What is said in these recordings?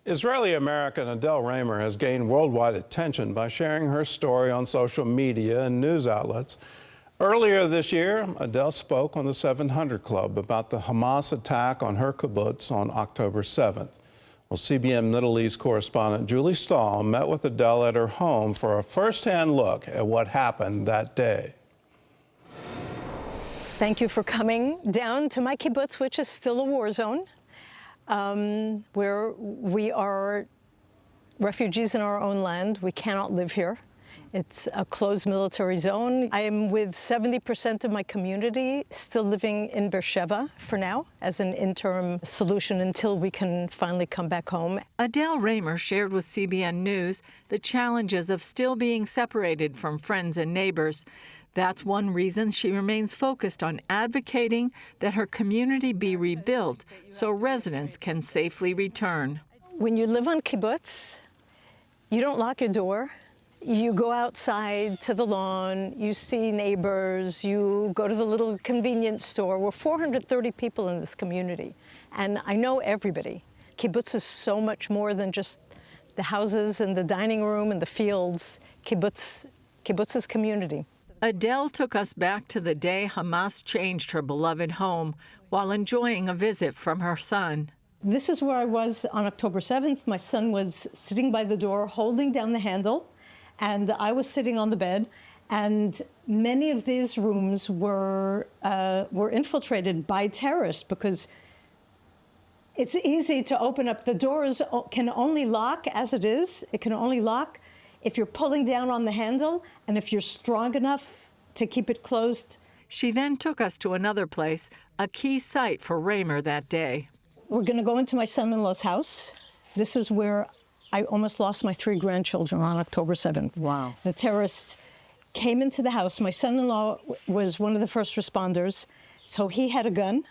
Israeli-American Adele Raemer has gained worldwide attention by sharing her story on social media and news outlets. Earlier this year, Adele spoke on the 700 Club about the Hamas attack on her kibbutz on October 7th. Well, CBN Middle East correspondent Julie Stahl met with Adele at her home for a first-hand look at what happened that day. Thank you for coming down to my kibbutz, which is still a war zone, where we are refugees in our own land. We cannot live here. It's a closed military zone. I am with 70% of my community still living in Beersheba for now as an interim solution until we can finally come back home. Adele Raemer shared with CBN News the challenges of still being separated from friends and neighbors. That's one reason she remains focused on advocating that her community be rebuilt so residents can safely return. When you live on kibbutz, you don't lock your door. You go outside to the lawn, you see neighbors, you go to the little convenience store. We're 430 people in this community, and I know everybody. Kibbutz is so much more than just the houses and the dining room and the fields. Kibbutz is community. Adele took us back to the day Hamas changed her beloved home while enjoying a visit from her son. This is where I was on October 7th. My son was sitting by the door, holding down the handle, and I was sitting on the bed, and many of these rooms were infiltrated by terrorists because it's easy to open up. The doors can only lock as it is. It can only lock if you're pulling down on the handle and if you're strong enough to keep it closed. She then took us to another place, a key site for Raemer that day. We're going to go into my son-in-law's house. This is where I almost lost my 3 grandchildren on October 7th. Wow. The terrorists came into the house. My son-in-law was one of the first responders, so he had a gun,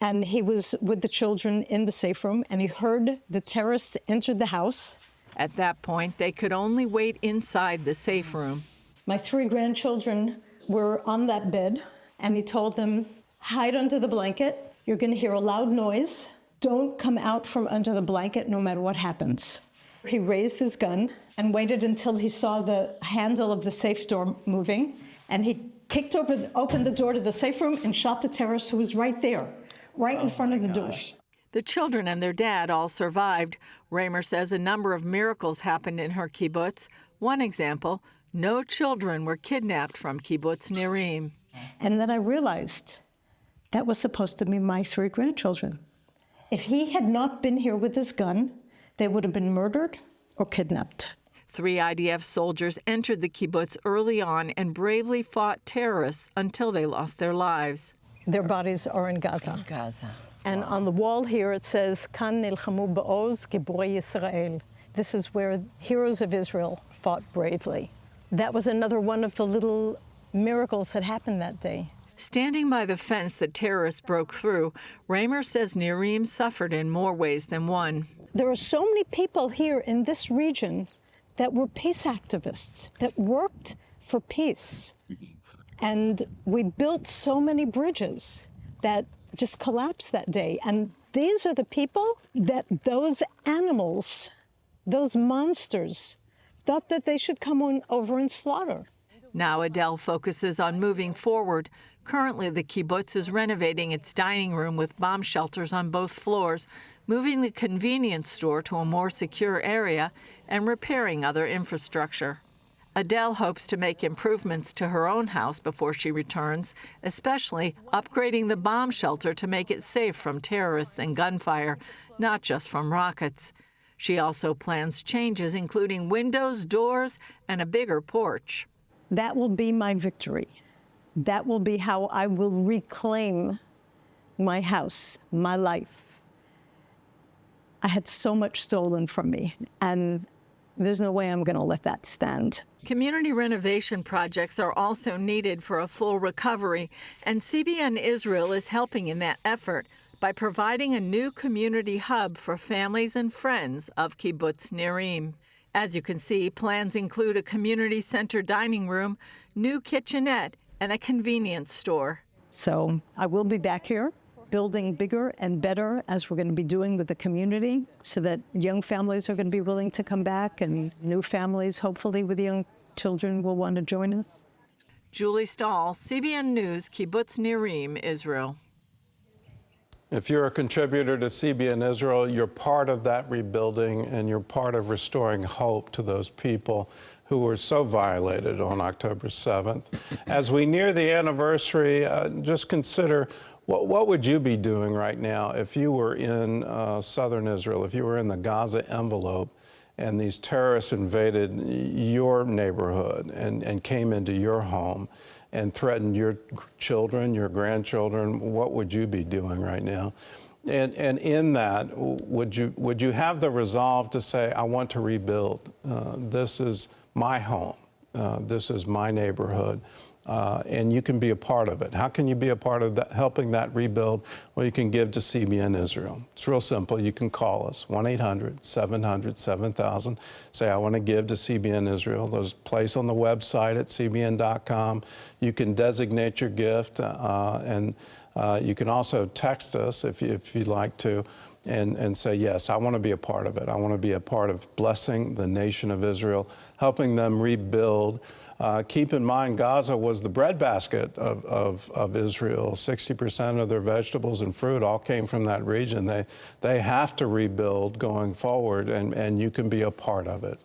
and he was with the children in the safe room, and he heard the terrorists enter the house. At that point, they could only wait inside the safe room. My 3 grandchildren were on that bed, and he told them, hide under the blanket. You're going to hear a loud noise. Don't come out from under the blanket no matter what happens. He raised his gun and waited until he saw the handle of the safe door moving, and he kicked open the door to the safe room and shot the terrorist who was right there, right in front of the door. The children and their dad all survived. Raemer says a number of miracles happened in her kibbutz. One example, no children were kidnapped from Kibbutz Nirim. And then I realized that was supposed to be my 3 grandchildren. If he had not been here with his gun, they would have been murdered or kidnapped. 3 IDF soldiers entered the kibbutz early on and bravely fought terrorists until they lost their lives. Their bodies are in Gaza. And on the wall here it says, Kan nilchamu ba'oz giborei Yisrael. This is where heroes of Israel fought bravely. That was another one of the little miracles that happened that day. Standing by the fence the terrorists broke through, Raemer says Nirim suffered in more ways than one. There are so many people here in this region that were peace activists, that worked for peace. And we built so many bridges that just collapsed that day. And these are the people that those animals, those monsters, thought that they should come on over and slaughter. Now Adele focuses on moving forward. Currently, the kibbutz is renovating its dining room with bomb shelters on both floors, moving the convenience store to a more secure area, and repairing other infrastructure. Adele hopes to make improvements to her own house before she returns, especially upgrading the bomb shelter to make it safe from terrorists and gunfire, not just from rockets. She also plans changes, including windows, doors, and a bigger porch. That will be my victory. That will be how I will reclaim my house, my life. I had so much stolen from me, and there's no way I'm going to let that stand. Community renovation projects are also needed for a full recovery, and CBN Israel is helping in that effort by providing a new community hub for families and friends of Kibbutz Nirim. As you can see, plans include a community center dining room, new kitchenette, and a convenience store. So I will be back here building bigger and better, as we're going to be doing with the community, so that young families are going to be willing to come back, and new families, hopefully with young children, will want to join us. Julie Stahl, CBN News, Kibbutz Nirim, Israel. If you're a contributor to CBN Israel, you're part of that rebuilding, and you're part of restoring hope to those people who were so violated on October 7th. As we near the anniversary, just consider what would you be doing right now if you were in southern Israel, if you were in the Gaza envelope, and these terrorists invaded your neighborhood and came into your home and threatened your children, your grandchildren? What would you be doing right now? And in that, would you have the resolve to say, I want to rebuild? This is my home. This is my neighborhood. And you can be a part of it. How can you be a part of that, helping that rebuild? Well, you can give to CBN Israel. It's real simple. You can call us, 1-800-700-7000. Say, I want to give to CBN Israel. There's a place on the website at cbn.com. You can designate your gift, and you can also text us if you'd like to, and say, yes, I want to be a part of it. I want to be a part of blessing the nation of Israel, helping them rebuild. Keep in mind, Gaza was the breadbasket of Israel. 60% of their vegetables and fruit all came from that region. They have to rebuild going forward, and you can be a part of it.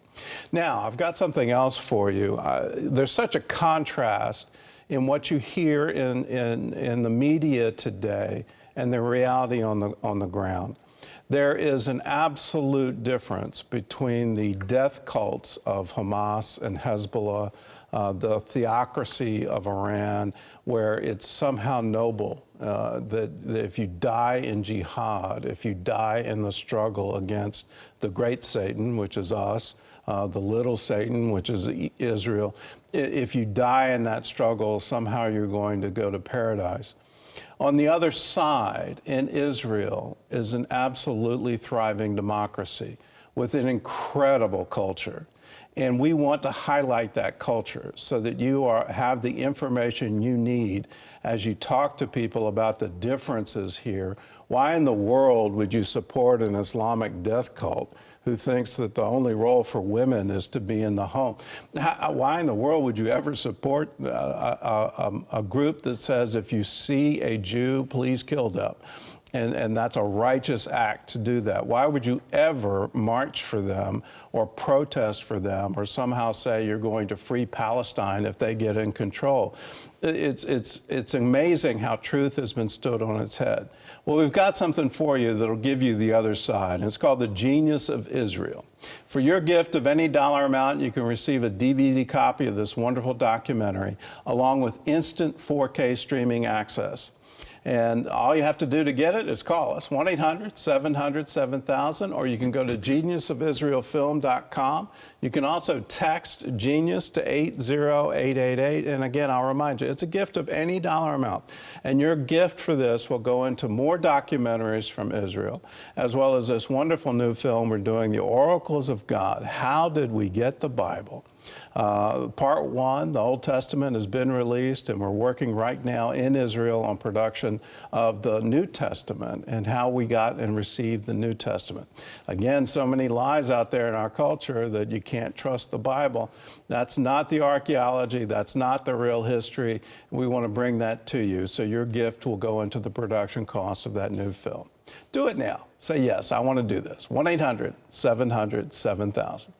Now, I've got something else for you. There's such a contrast in what you hear in the media today and the reality on the ground. There is an absolute difference between the death cults of Hamas and Hezbollah, the theocracy of Iran, where it's somehow noble that if you die in jihad, if you die in the struggle against the great Satan, which is us, the little Satan, which is Israel, if you die in that struggle, somehow you're going to go to paradise. On the other side, in Israel, is an absolutely thriving democracy with an incredible culture. And we want to highlight that culture so that you have the information you need as you talk to people about the differences here. Why in the world would you support an Islamic death cult who thinks that the only role for women is to be in the home? Why in the world would you ever support a group that says if you see a Jew, please kill them? And that's a righteous act to do that. Why would you ever march for them or protest for them or somehow say you're going to free Palestine if they get in control? It's amazing how truth has been stood on its head. Well, we've got something for you that'll give you the other side. And it's called The Genius of Israel. For your gift of any dollar amount, you can receive a DVD copy of this wonderful documentary along with instant 4K streaming access. And all you have to do to get it is call us, 1-800-700-7000, or you can go to geniusofisraelfilm.com. You can also text GENIUS to 80888. And again, I'll remind you, it's a gift of any dollar amount. And your gift for this will go into more documentaries from Israel, as well as this wonderful new film we're doing, The Oracles of God. How did we get the Bible? Part 1, the Old Testament, has been released, and we're working right now in Israel on production of the New Testament and how we got and received the New Testament. Again, so many lies out there in our culture that you can't trust the Bible. That's not the archaeology. That's not the real history. We want to bring that to you, so your gift will go into the production cost of that new film. Do it now. Say, yes, I want to do this. 1-800-700-7000.